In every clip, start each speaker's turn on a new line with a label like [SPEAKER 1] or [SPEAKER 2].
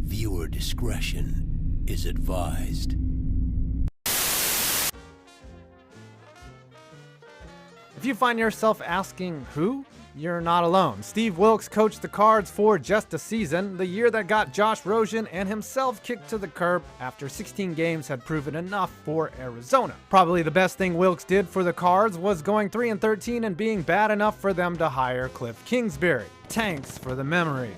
[SPEAKER 1] Viewer discretion is advised.
[SPEAKER 2] If you find yourself asking who, you're not alone. Steve Wilkes coached the Cards for just a season, the year that got Josh Rosen and himself kicked to the curb after 16 games had proven enough for Arizona. Probably the best thing Wilkes did for the Cards was going 3-13 and being bad enough for them to hire Cliff Kingsbury. Thanks for the memories.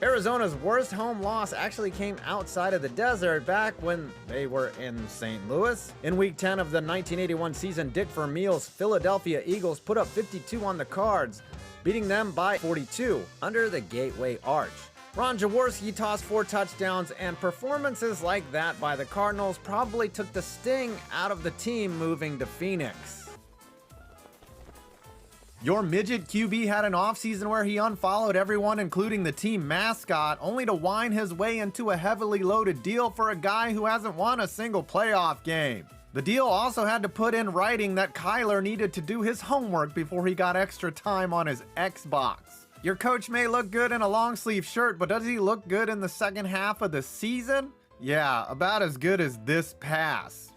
[SPEAKER 2] Arizona's worst home loss actually came outside of the desert back when they were in St. Louis. In Week 10 of the 1981 season, Dick Vermeil's Philadelphia Eagles put up 52 on the Cards, beating them by 42 under the Gateway Arch. Ron Jaworski tossed 4 touchdowns, and performances like that by the Cardinals probably took the sting out of the team moving to Phoenix. Your midget QB had an offseason where he unfollowed everyone, including the team mascot, only to whine his way into a heavily loaded deal for a guy who hasn't won a single playoff game. The deal also had to put in writing that Kyler needed to do his homework before he got extra time on his Xbox. Your coach may look good in a long sleeve shirt, but does he look good in the second half of the season? Yeah, about as good as this pass.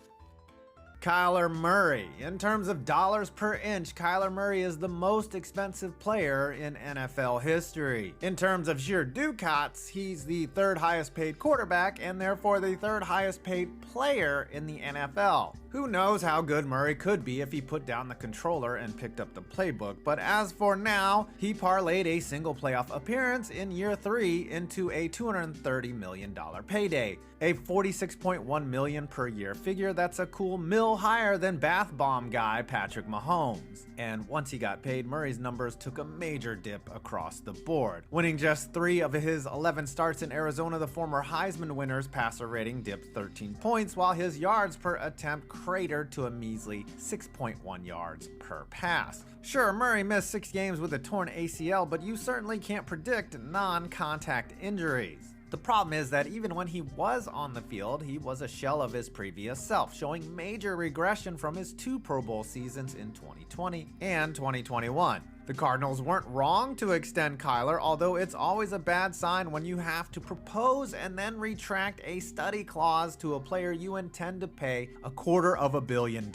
[SPEAKER 2] Kyler Murray. In terms of dollars per inch, Kyler Murray is the most expensive player in NFL history. In terms of sheer ducats, he's the 3rd highest paid quarterback and therefore the 3rd highest paid player in the NFL. Who knows how good Murray could be if he put down the controller and picked up the playbook, but as for now, he parlayed a single playoff appearance in year 3 into a $230 million payday, a $46.1 million per year figure that's a cool mil higher than bath bomb guy Patrick Mahomes. And once he got paid, Murray's numbers took a major dip across the board. Winning just 3 of his 11 starts in Arizona, the former Heisman winner's passer rating dipped 13 points, while his yards per attempt cratered to a measly 6.1 yards per pass. Sure, Murray missed 6 games with a torn ACL, but you certainly can't predict non-contact injuries. The problem is that even when he was on the field, he was a shell of his previous self, showing major regression from his 2 Pro Bowl seasons in 2020 and 2021. The Cardinals weren't wrong to extend Kyler, although it's always a bad sign when you have to propose and then retract a study clause to a player you intend to pay $250 million.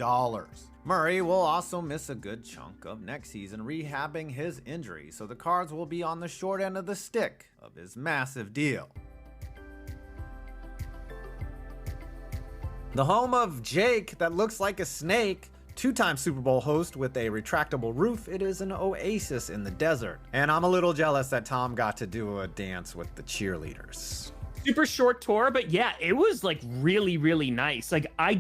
[SPEAKER 2] Murray will also miss a good chunk of next season rehabbing his injury, so the Cards will be on the short end of the stick of his massive deal. The home of Jake that looks like a snake, 2-time Super Bowl host with a retractable roof, it is an oasis in the desert. And I'm a little jealous that Tom got to do a dance with the cheerleaders.
[SPEAKER 3] Super short tour, but yeah, it was like really, really nice. Like I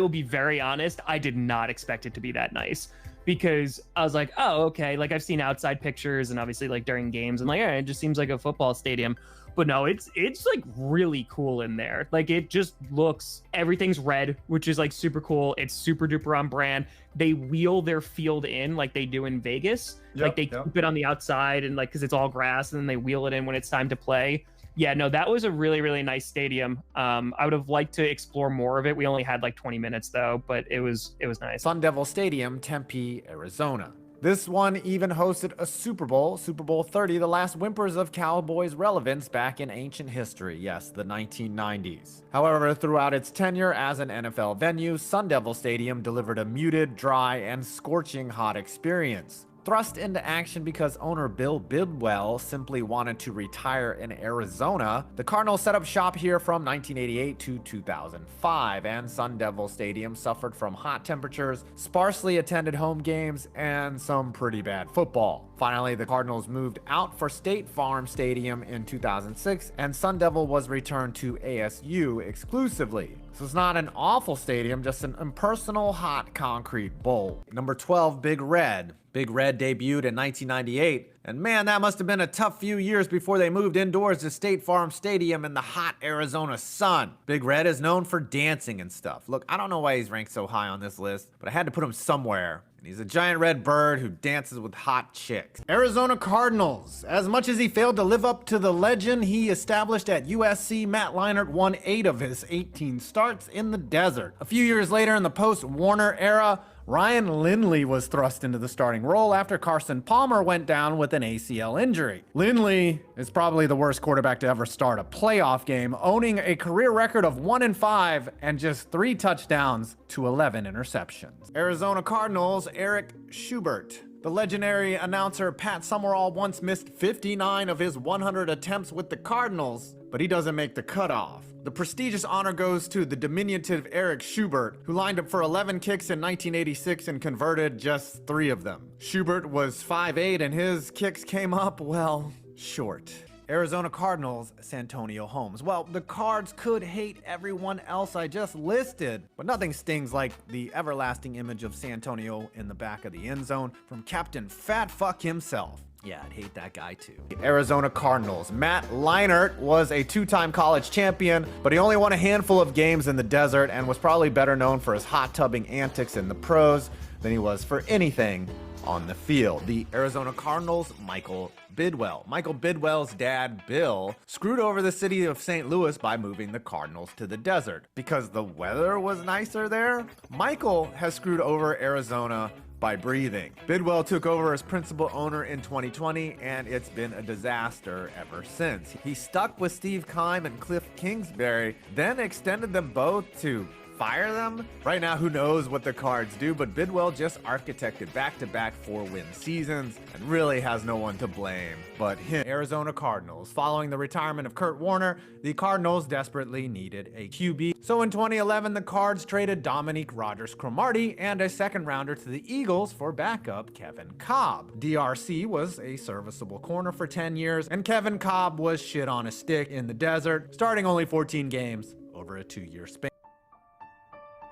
[SPEAKER 3] will be very honest, I did not expect it to be that nice, because I was like, oh, okay. Like I've seen outside pictures and obviously like during games and like, yeah, it just seems like a football stadium. But no, it's like really cool in there. Like it just looks, everything's red, which is like super cool. It's super duper on brand. They wheel their field in like they do in Vegas. Like they keep it on the outside and like, cause it's all grass, and then they wheel it in when it's time to play. Yeah, no, that was a really, really nice stadium. I would have liked to explore more of it. We only had like 20 minutes though, but it was nice.
[SPEAKER 2] Sun Devil Stadium, Tempe, Arizona. This one even hosted a Super Bowl, Super Bowl 30, the last whimpers of Cowboys relevance back in ancient history, yes, the 1990s. However, throughout its tenure as an NFL venue, Sun Devil Stadium delivered a muted, dry, and scorching hot experience. Thrust into action because owner Bill Bidwell simply wanted to retire in Arizona, the Cardinals set up shop here from 1988 to 2005, and Sun Devil Stadium suffered from hot temperatures, sparsely attended home games, and some pretty bad football. Finally, the Cardinals moved out for State Farm Stadium in 2006, and Sun Devil was returned to ASU exclusively. So it's not an awful stadium, just an impersonal hot concrete bowl. Number 12, Big Red. Big Red debuted in 1998, and man, that must have been a tough few years before they moved indoors to State Farm Stadium in the hot Arizona sun. Big Red is known for dancing and stuff. Look, I don't know why he's ranked so high on this list, but I had to put him somewhere. And he's a giant red bird who dances with hot chicks. Arizona Cardinals. As much as he failed to live up to the legend he established at USC, Matt Leinart won 8 of his 18 starts in the desert. A few years later in the post-Warner era, Ryan Lindley was thrust into the starting role after Carson Palmer went down with an ACL injury. Lindley is probably the worst quarterback to ever start a playoff game, owning a career record of 1-5 and just 3 touchdowns to 11 interceptions. Arizona Cardinals, Eric Schubert. The legendary announcer Pat Summerall once missed 59 of his 100 attempts with the Cardinals, but he doesn't make the cutoff. The prestigious honor goes to the diminutive Eric Schubert, who lined up for 11 kicks in 1986 and converted just 3 of them. Schubert was 5'8", and his kicks came up, well, short. Arizona Cardinals, Santonio Holmes. Well, the Cards could hate everyone else I just listed, but nothing stings like the everlasting image of Santonio in the back of the end zone from Captain Fat Fuck himself. Yeah, I'd hate that guy too. Arizona Cardinals. Matt Leinart was a 2-time college champion, but he only won a handful of games in the desert and was probably better known for his hot tubbing antics in the pros than he was for anything on the field. The Arizona Cardinals, Michael Bidwell. Michael Bidwell's dad, Bill, screwed over the city of St. Louis by moving the Cardinals to the desert. Because the weather was nicer there, Michael has screwed over Arizona by breathing. Bidwell took over as principal owner in 2020, and it's been a disaster ever since. He stuck with Steve Keim and Cliff Kingsbury, then extended them both to fire them? Right now, who knows what the Cards do, but Bidwell just architected back-to-back 4-win seasons and really has no one to blame but him. Arizona Cardinals. Following the retirement of Kurt Warner, the Cardinals desperately needed a QB. So in 2011, the Cards traded Dominique Rodgers-Cromartie and a second-rounder to the Eagles for backup Kevin Kolb. DRC was a serviceable corner for 10 years, and Kevin Kolb was shit on a stick in the desert, starting only 14 games over a 2-year span.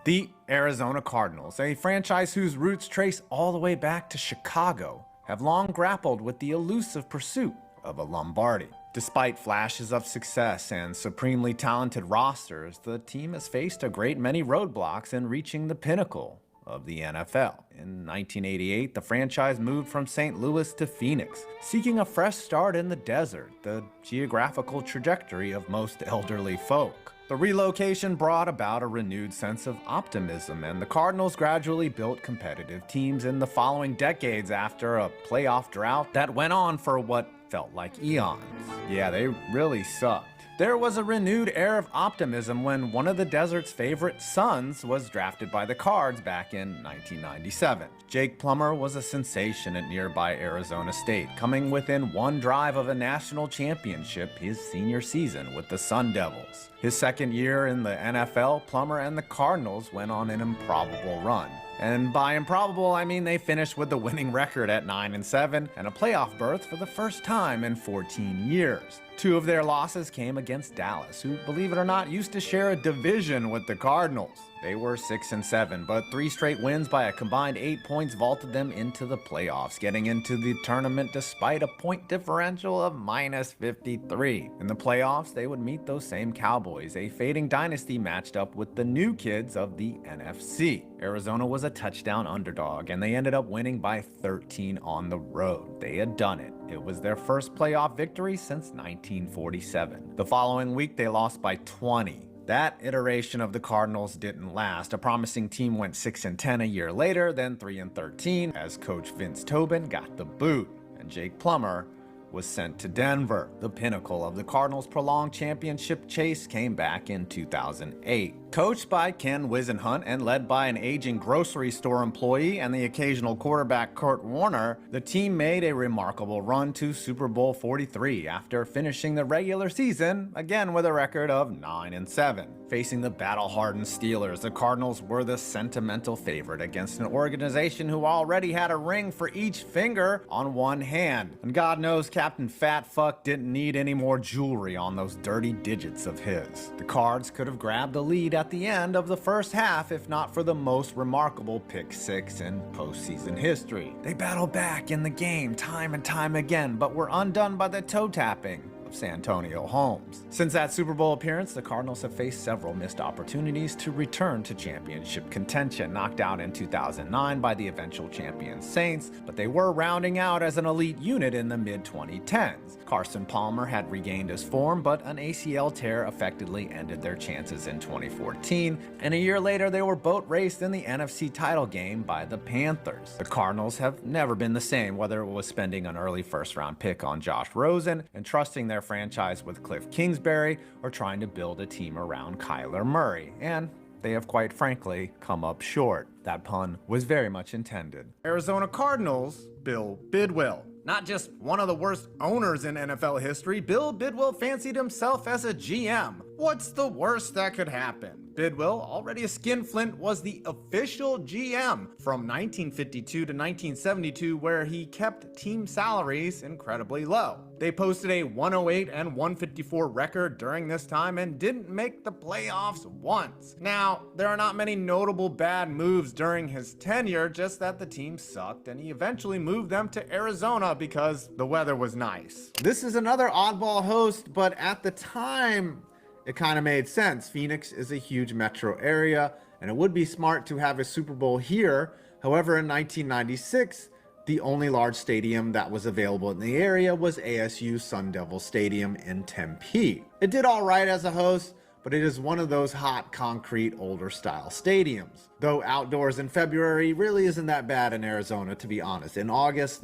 [SPEAKER 2] The Arizona Cardinals, a franchise whose roots trace all the way back to Chicago, have long grappled with the elusive pursuit of a Lombardi. Despite flashes of success and supremely talented rosters, the team has faced a great many roadblocks in reaching the pinnacle of the NFL. In 1988, the franchise moved from St. Louis to Phoenix, seeking a fresh start in the desert, the geographical trajectory of most elderly folk. The relocation brought about a renewed sense of optimism, and the Cardinals gradually built competitive teams in the following decades after a playoff drought that went on for what felt like eons. Yeah, they really sucked. There was a renewed air of optimism when one of the desert's favorite sons was drafted by the Cards back in 1997. Jake Plummer was a sensation at nearby Arizona State, coming within 1 drive of a national championship his senior season with the Sun Devils. His second year in the NFL, Plummer and the Cardinals went on an improbable run. And by improbable, I mean they finished with the winning record at 9-7 and a playoff berth for the first time in 14 years. 2 of their losses came against Dallas, who, believe it or not, used to share a division with the Cardinals. They were 6-7, but 3 straight wins by a combined 8 points vaulted them into the playoffs, getting into the tournament despite a point differential of -53. In the playoffs, they would meet those same Cowboys, a fading dynasty matched up with the new kids of the NFC. Arizona was a touchdown underdog, and they ended up winning by 13 on the road. They had done it. It was their first playoff victory since 1947. The following week, they lost by 20. That iteration of the Cardinals didn't last. A promising team went 6-10 a year later, then 3-13, as coach Vince Tobin got the boot, and Jake Plummer was sent to Denver. The pinnacle of the Cardinals' prolonged championship chase came back in 2008. Coached by Ken Wisenhunt and led by an aging grocery store employee and the occasional quarterback Kurt Warner, the team made a remarkable run to Super Bowl 43 after finishing the regular season, again with a record of 9-7. Facing the battle-hardened Steelers, the Cardinals were the sentimental favorite against an organization who already had a ring for each finger on one hand. And God knows Captain Fat Fuck didn't need any more jewelry on those dirty digits of his. The Cards could have grabbed the lead at the end of the first half if not for the most remarkable pick six in postseason history. They battled back in the game time and time again, but were undone by the toe tapping of Santonio Holmes. Since that Super Bowl appearance, the Cardinals have faced several missed opportunities to return to championship contention, knocked out in 2009 by the eventual champion Saints, but they were rounding out as an elite unit in the mid-2010s. Carson Palmer had regained his form, but an ACL tear effectively ended their chances in 2014, and a year later they were boat raced in the NFC title game by the Panthers. The Cardinals have never been the same, whether it was spending an early first-round pick on Josh Rosen and trusting their franchise with Cliff Kingsbury, or trying to build a team around Kyler Murray, and they have quite frankly come up short. That pun was very much intended. Arizona Cardinals, Bill Bidwill. Not just one of the worst owners in NFL history, Bill Bidwill fancied himself as a GM. What's the worst that could happen? Bidwill, already a skinflint, was the official GM from 1952 to 1972, where he kept team salaries incredibly low. They posted a 108 and 154 record during this time and didn't make the playoffs once. Now, there are not many notable bad moves during his tenure, just that the team sucked and he eventually moved them to Arizona because the weather was nice. This is another oddball host, but at the time, it kind of made sense. Phoenix is a huge metro area, and it would be smart to have a Super Bowl here. However, in 1996, the only large stadium that was available in the area was ASU Sun Devil Stadium in Tempe. It did all right as a host, but it is one of those hot, concrete, older style stadiums. Though outdoors in February really isn't that bad in Arizona, to be honest. In August,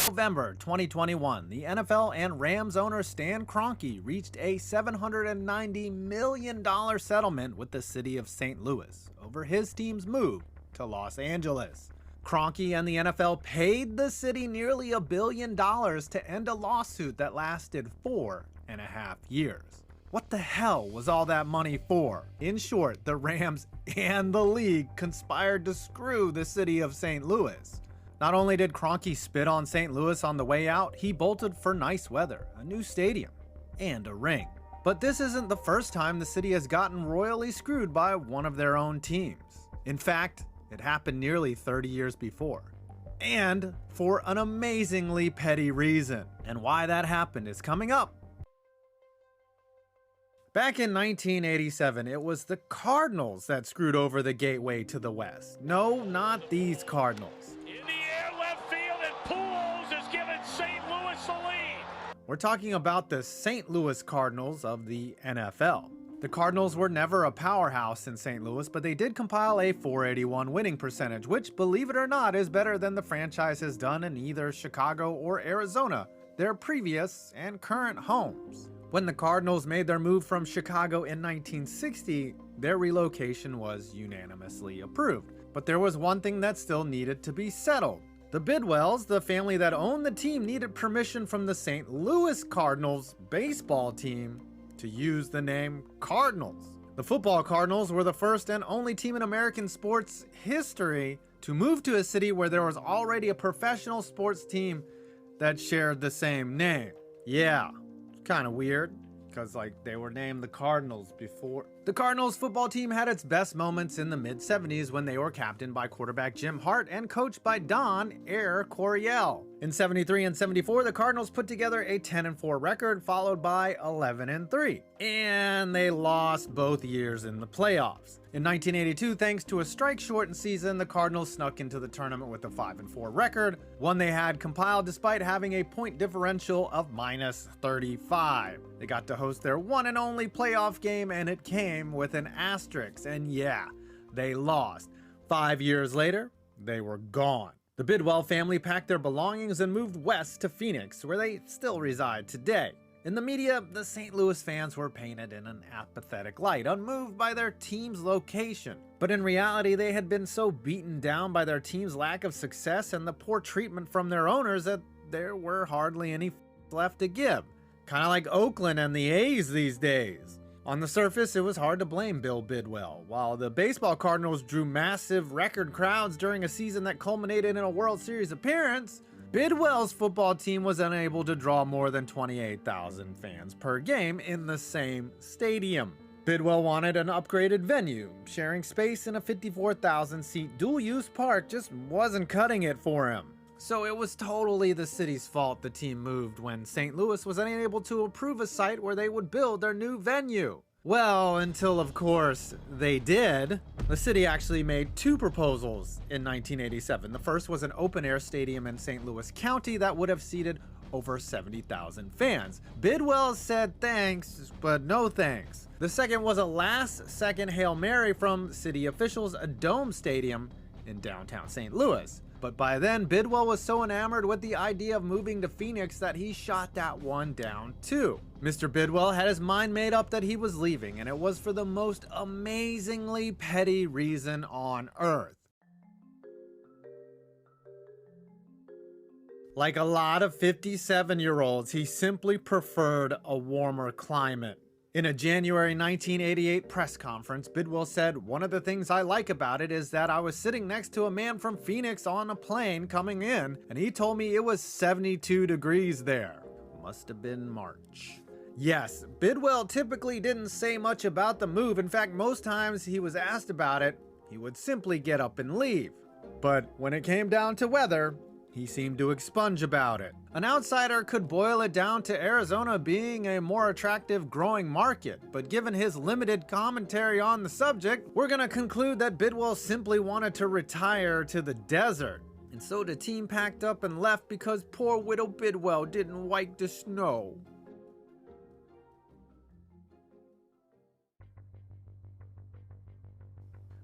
[SPEAKER 2] November 2021, the NFL and Rams owner Stan Kroenke reached a $790 million settlement with the city of St. Louis over his team's move to Los Angeles. Kroenke and the NFL paid the city nearly $1 billion to end a lawsuit that lasted 4.5 years. What the hell was all that money for? In short, the Rams and the league conspired to screw the city of St. Louis. Not only did Kroenke spit on St. Louis on the way out, he bolted for nice weather, a new stadium, and a ring. But this isn't the first time the city has gotten royally screwed by one of their own teams. In fact, it happened nearly 30 years before. And for an amazingly petty reason. And why that happened is coming up. Back in 1987, it was the Cardinals that screwed over the gateway to the West. No, not these Cardinals. We're talking about the St. Louis Cardinals of the NFL. The Cardinals were never a powerhouse in St. Louis, but they did compile a .481 winning percentage, which, believe it or not, is better than the franchise has done in either Chicago or Arizona, their previous and current homes. When the Cardinals made their move from Chicago in 1960, their relocation was unanimously approved. But there was one thing that still needed to be settled. The Bidwells, the family that owned the team, needed permission from the St. Louis Cardinals baseball team to use the name Cardinals. The football Cardinals were the first and only team in American sports history to move to a city where there was already a professional sports team that shared the same name. Yeah, kind of weird, because they were named the Cardinals before. The Cardinals football team had its best moments in the mid-70s when they were captained by quarterback Jim Hart and coached by Don Air Coryell. In 73 and 74, the Cardinals put together a 10-4 record, followed by 11-3. And they lost both years in the playoffs. In 1982, thanks to a strike-shortened season, the Cardinals snuck into the tournament with a 5-4 record, one they had compiled despite having a point differential of -35. They got to host their one and only playoff game, and it came with an asterisk, and yeah, they lost. 5 years later, they were gone. The Bidwell family packed their belongings and moved west to Phoenix, where they still reside today. In the media, the St. Louis fans were painted in an apathetic light, unmoved by their team's location. But in reality, they had been so beaten down by their team's lack of success and the poor treatment from their owners that there were hardly any left to give. Kind of like Oakland and the A's these days. On the surface, it was hard to blame Bill Bidwell. While the baseball Cardinals drew massive record crowds during a season that culminated in a World Series appearance, Bidwell's football team was unable to draw more than 28,000 fans per game in the same stadium. Bidwell wanted an upgraded venue. Sharing space in a 54,000-seat dual-use park just wasn't cutting it for him. So it was totally the city's fault the team moved when St. Louis was unable to approve a site where they would build their new venue. Well, until of course they did. The city actually made two proposals in 1987. The first was an open-air stadium in St. Louis County that would have seated over 70,000 fans. Bidwell said thanks, but no thanks. The second was a last-second Hail Mary from city officials, a dome stadium in downtown St. Louis. But by then, Bidwell was so enamored with the idea of moving to Phoenix that he shot that one down too. Mr. Bidwell had his mind made up that he was leaving, and it was for the most amazingly petty reason on earth. Like a lot of 57-year-olds, he simply preferred a warmer climate. In a January 1988 press conference, Bidwell said, "One of the things I like about it is that I was sitting next to a man from Phoenix on a plane coming in, and he told me it was 72 degrees there." Must have been March. Yes, Bidwell typically didn't say much about the move. In fact, most times he was asked about it, he would simply get up and leave. But when it came down to weather, he seemed to expunge about it. An outsider could boil it down to Arizona being a more attractive growing market, but given his limited commentary on the subject, we're gonna conclude that Bidwell simply wanted to retire to the desert. And so the team packed up and left because poor widow Bidwell didn't like the snow.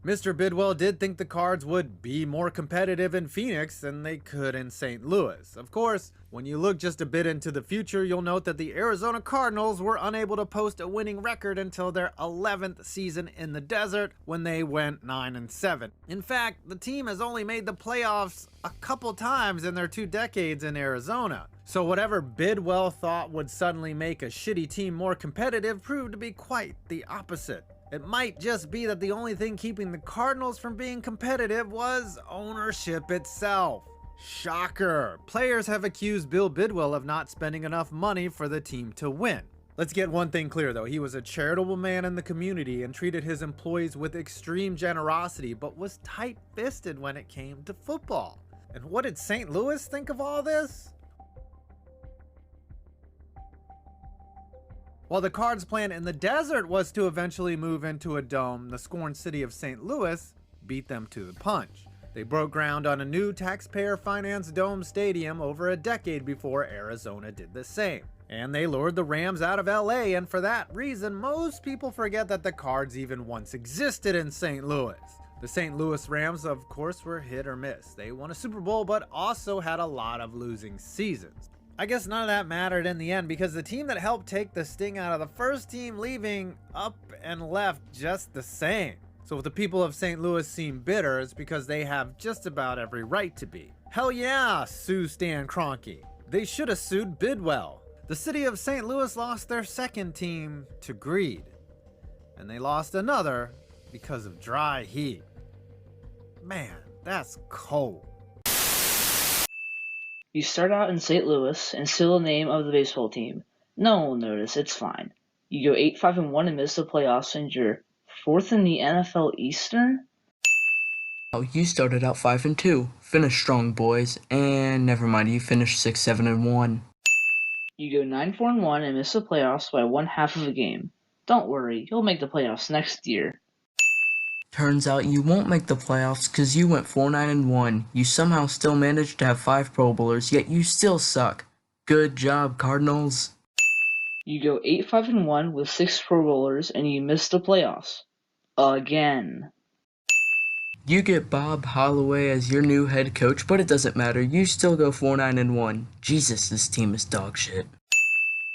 [SPEAKER 2] Mr. Bidwell did think the Cards would be more competitive in Phoenix than they could in St. Louis. Of course, when you look just a bit into the future, you'll note that the Arizona Cardinals were unable to post a winning record until their 11th season in the desert when they went 9-7. In fact, the team has only made the playoffs a couple times in their 2 decades in Arizona. So whatever Bidwell thought would suddenly make a shitty team more competitive proved to be quite the opposite. It might just be that the only thing keeping the Cardinals from being competitive was ownership itself. Shocker. Players have accused Bill Bidwell of not spending enough money for the team to win. Let's get one thing clear though, he was a charitable man in the community and treated his employees with extreme generosity, but was tight-fisted when it came to football. And what did St. Louis think of all this? While the Cards' plan in the desert was to eventually move into a dome, the scorned city of St. Louis beat them to the punch. They broke ground on a new taxpayer-financed dome stadium over a decade before Arizona did the same. And they lured the Rams out of LA, and for that reason, most people forget that the Cards even once existed in St. Louis. The St. Louis Rams, of course, were hit or miss. They won a Super Bowl, but also had a lot of losing seasons. I guess none of that mattered in the end because the team that helped take the sting out of the first team leaving up and left just the same. So if the people of St. Louis seem bitter, it's because they have just about every right to be. Hell yeah, sue Stan Kroenke. They should have sued Bidwell. The city of St. Louis lost their second team to greed. And they lost another because of dry heat. Man, that's cold.
[SPEAKER 4] You start out in St. Louis and steal the name of the baseball team. No one will notice, it's fine. You go 8-5-1 and miss the playoffs and you're 4th in the NFL Eastern?
[SPEAKER 5] Oh, you started out 5-2. Finished strong, boys. And never mind, you finished 6-7-1.
[SPEAKER 4] You go 9-4-1 and miss the playoffs by 1/2 of a game. Don't worry, you'll make the playoffs next year.
[SPEAKER 5] Turns out you won't make the playoffs because you went 4-9-1. You somehow still managed to have 5 Pro Bowlers, yet you still suck. Good job, Cardinals.
[SPEAKER 4] You go 8-5-1 with 6 Pro Bowlers and you miss the playoffs. Again.
[SPEAKER 5] You get Bob Holloway as your new head coach, but it doesn't matter. You still go 4-9-1. Jesus, this team is dog shit.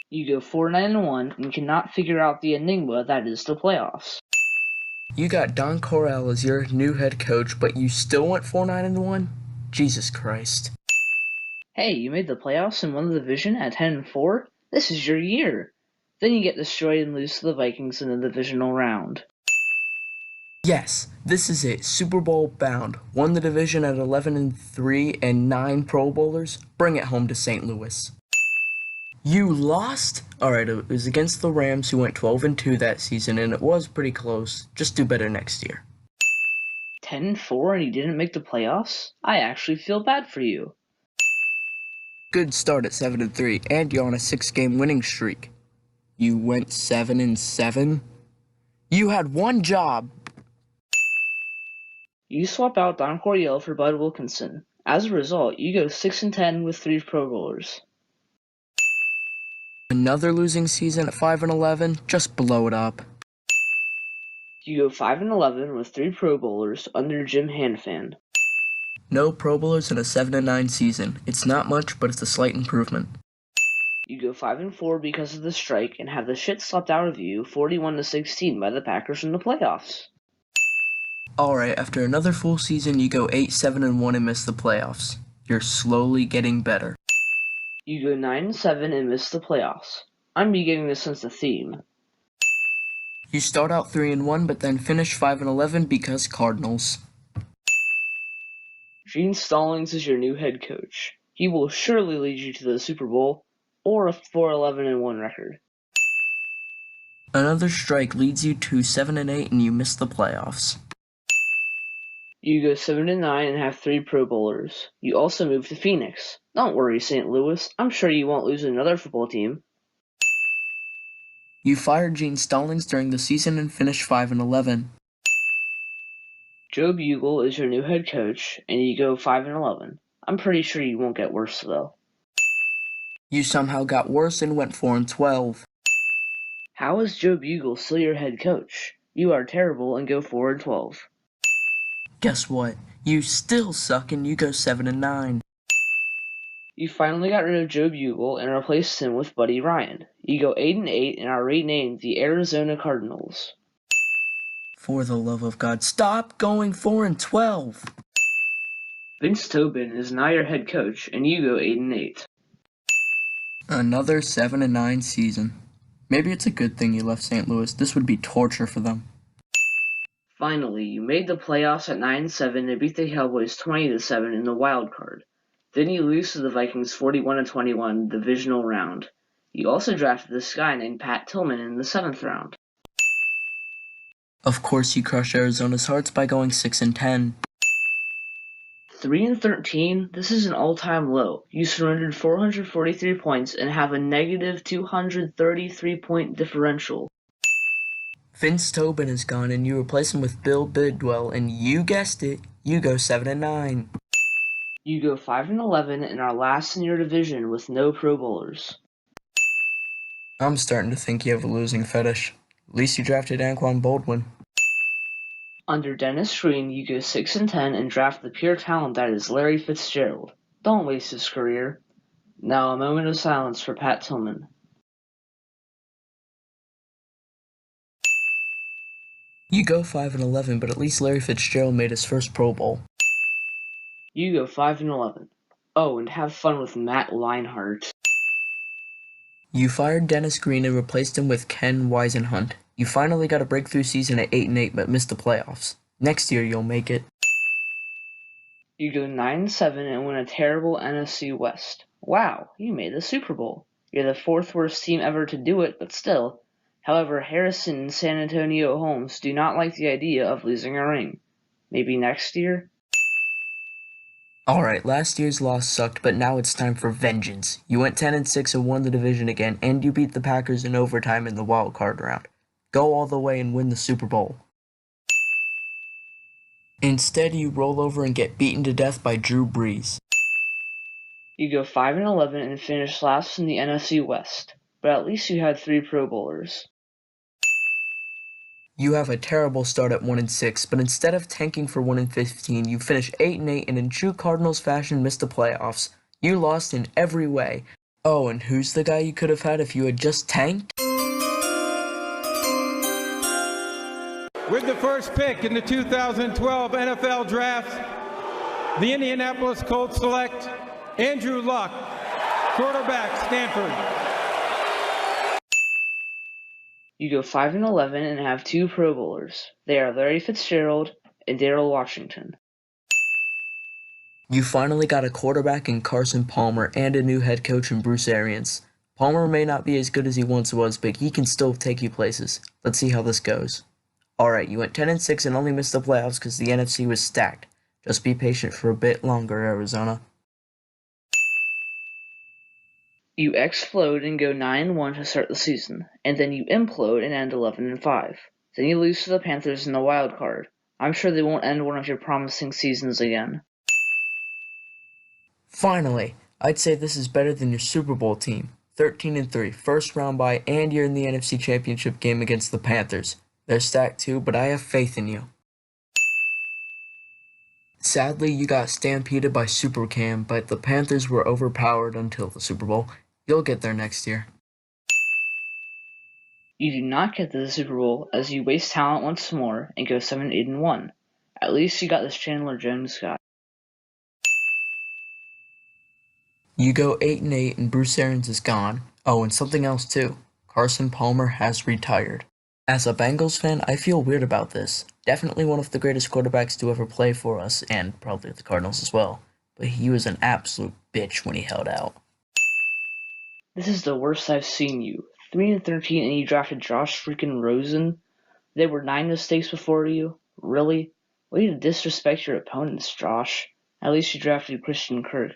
[SPEAKER 4] You go 4-9-1 and cannot figure out the enigma that is the playoffs.
[SPEAKER 5] You got Don Corral as your new head coach, but you still went 4-9-1? Jesus Christ.
[SPEAKER 4] Hey, you made the playoffs and won the division at 10-4? This is your year. Then you get destroyed and lose to the Vikings in the divisional round.
[SPEAKER 5] Yes, this is it. Super Bowl bound. Won the division at 11-3 and 9 Pro Bowlers. Bring it home to St. Louis. You lost? Alright, it was against the Rams who went 12-2 that season, and it was pretty close. Just do better next year.
[SPEAKER 4] 10-4 and you didn't make the playoffs? I actually feel bad for you.
[SPEAKER 5] Good start at 7-3, and you're on a 6-game winning streak. You went 7-7? You had one job.
[SPEAKER 4] You swap out Don Coryell for Bud Wilkinson. As a result, you go 6-10 with 3 Pro Bowlers.
[SPEAKER 5] Another losing season at 5-11? Just blow it up.
[SPEAKER 4] You go 5-11 with 3 Pro Bowlers under Jim Hanfan.
[SPEAKER 5] No Pro Bowlers in a 7-9 season. It's not much, but it's a slight improvement.
[SPEAKER 4] You go 5-4 because of the strike and have the shit slapped out of you 41-16 by the Packers in the playoffs.
[SPEAKER 5] Alright, after another full season, you go 8-7-1 and miss the playoffs. You're slowly getting better.
[SPEAKER 4] You go 9-7 and miss the playoffs. I'm beginning to sense a theme.
[SPEAKER 5] You start out 3-1, but then finish 5-11 because Cardinals.
[SPEAKER 4] Gene Stallings is your new head coach. He will surely lead you to the Super Bowl or a 4-11-1 record.
[SPEAKER 5] Another strike leads you to 7-8 and you miss the playoffs.
[SPEAKER 4] You go 7-9 and have 3 Pro Bowlers. You also move to Phoenix. Don't worry, St. Louis. I'm sure you won't lose another football team.
[SPEAKER 5] You fired Gene Stallings during the season and finished 5-11.
[SPEAKER 4] Joe Bugle is your new head coach, and you go 5-11. I'm pretty sure you won't get worse, though.
[SPEAKER 5] You somehow got worse and went 4-12.
[SPEAKER 4] How is Joe Bugle still your head coach? You are terrible and go 4-12.
[SPEAKER 5] Guess what? You still suck and you go 7-9.
[SPEAKER 4] You finally got rid of Joe Bugle and replaced him with Buddy Ryan. You go 8-8 and are renamed the Arizona Cardinals.
[SPEAKER 5] For the love of God, stop going 4-12.
[SPEAKER 4] Vince Tobin is now your head coach, and you go 8-8.
[SPEAKER 5] Another 7-9 season. Maybe it's a good thing you left St. Louis. This would be torture for them.
[SPEAKER 4] Finally, you made the playoffs at 9-7 and beat the Cowboys 20-7 in the wild card. Then you lose to the Vikings 41-21 divisional round. You also drafted this guy named Pat Tillman in the 7th round.
[SPEAKER 5] Of course you crushed Arizona's hearts by going 6-10.
[SPEAKER 4] 3-13, this is an all-time low. You surrendered 443 points and have a negative 233-point differential.
[SPEAKER 5] Vince Tobin is gone and you replace him with Bill Bidwell, and you guessed it, you go 7-9.
[SPEAKER 4] You go 5-11 and are last in your division with no Pro Bowlers.
[SPEAKER 5] I'm starting to think you have a losing fetish. At least you drafted Anquan Baldwin.
[SPEAKER 4] Under Dennis Green, you go 6-10 and draft the pure talent that is Larry Fitzgerald. Don't waste his career. Now a moment of silence for Pat Tillman.
[SPEAKER 5] You go 5-11, but at least Larry Fitzgerald made his first Pro Bowl.
[SPEAKER 4] You go 5-11. Oh, and have fun with Matt Leinart.
[SPEAKER 5] You fired Dennis Green and replaced him with Ken Wisenhunt. You finally got a breakthrough season at 8-8 but missed the playoffs. Next year you'll make it.
[SPEAKER 4] You go 9-7 and win a terrible NFC West. Wow, you made the Super Bowl. You're the 4th worst team ever to do it, but still. However, Harrison and San Antonio Holmes do not like the idea of losing a ring. Maybe next year?
[SPEAKER 5] Alright, last year's loss sucked, but now it's time for vengeance. You went 10-6 and won the division again, and you beat the Packers in overtime in the wild card round. Go all the way and win the Super Bowl. Instead, you roll over and get beaten to death by Drew Brees.
[SPEAKER 4] You go 5-11 and finish last in the NFC West, but at least you had 3 Pro Bowlers.
[SPEAKER 5] You have a terrible start at 1-6, but instead of tanking for 1-15, you finish 8-8 and in true Cardinals fashion missed the playoffs. You lost in every way. Oh, and who's the guy you could have had if you had just tanked?
[SPEAKER 6] With the first pick in the 2012 NFL Draft, the Indianapolis Colts select Andrew Luck, quarterback, Stanford.
[SPEAKER 4] You go 5-11 and have 2 Pro Bowlers. They are Larry Fitzgerald and Darrell Washington.
[SPEAKER 5] You finally got a quarterback in Carson Palmer and a new head coach in Bruce Arians. Palmer may not be as good as he once was, but he can still take you places. Let's see how this goes. Alright, you went 10-6 and only missed the playoffs because the NFC was stacked. Just be patient for a bit longer, Arizona.
[SPEAKER 4] You explode and go 9-1 to start the season, and then you implode and end 11-5. Then you lose to the Panthers in the wild card. I'm sure they won't end one of your promising seasons again.
[SPEAKER 5] Finally, I'd say this is better than your Super Bowl team. 13-3, first round bye, and you're in the NFC Championship game against the Panthers. They're stacked too, but I have faith in you. Sadly, you got stampeded by Supercam, but the Panthers were overpowered until the Super Bowl. You'll get there next year.
[SPEAKER 4] You do not get to the Super Bowl as you waste talent once more and go 7-8-1. At least you got this Chandler Jones guy.
[SPEAKER 5] You go 8-8 and Bruce Arians is gone. Oh, and something else too. Carson Palmer has retired. As a Bengals fan, I feel weird about this. Definitely one of the greatest quarterbacks to ever play for us, and probably the Cardinals as well. But he was an absolute bitch when he held out.
[SPEAKER 4] This is the worst I've seen you. 3-13 and you drafted Josh freaking Rosen? There were 9 mistakes before you? Really? Way to disrespect your opponents, Josh. At least you drafted Christian Kirk.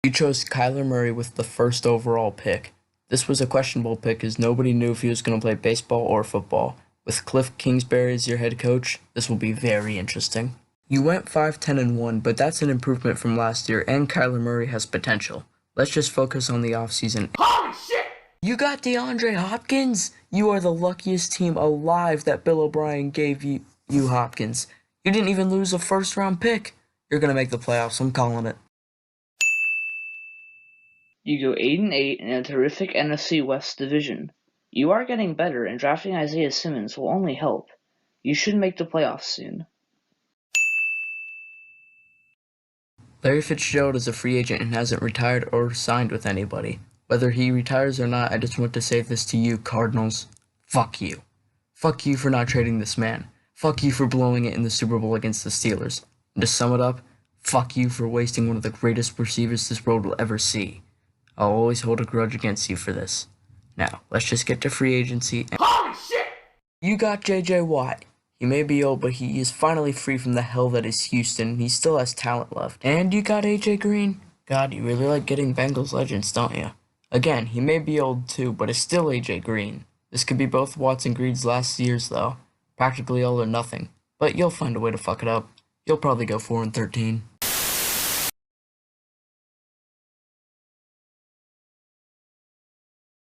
[SPEAKER 5] You chose Kyler Murray with the first overall pick. This was a questionable pick as nobody knew if he was going to play baseball or football. With Cliff Kingsbury as your head coach, this will be very interesting. You went 5-10-1, but that's an improvement from last year, and Kyler Murray has potential. Let's just focus on the offseason. Holy shit! You got DeAndre Hopkins? You are the luckiest team alive that Bill O'Brien gave you Hopkins. You didn't even lose a first-round pick. You're going to make the playoffs, I'm calling it.
[SPEAKER 4] You go 8-8 in a terrific NFC West division. You are getting better, and drafting Isaiah Simmons will only help. You should make the playoffs soon.
[SPEAKER 5] Larry Fitzgerald is a free agent and hasn't retired or signed with anybody. Whether he retires or not, I just want to say this to you, Cardinals. Fuck you. Fuck you for not trading this man. Fuck you for blowing it in the Super Bowl against the Steelers. And to sum it up, fuck you for wasting one of the greatest receivers this world will ever see. I'll always hold a grudge against you for this. Now, let's just get to free agency. Holy shit! You got J.J. Watt. He may be old, but he is finally free from the hell that is Houston, and he still has talent left. And you got A.J. Green. God, you really like getting Bengals legends, don't you? Again, he may be old too, but it's still A.J. Green. This could be both Watts and Green's last years, though. Practically all or nothing. But you'll find a way to fuck it up. You'll probably go 4-13.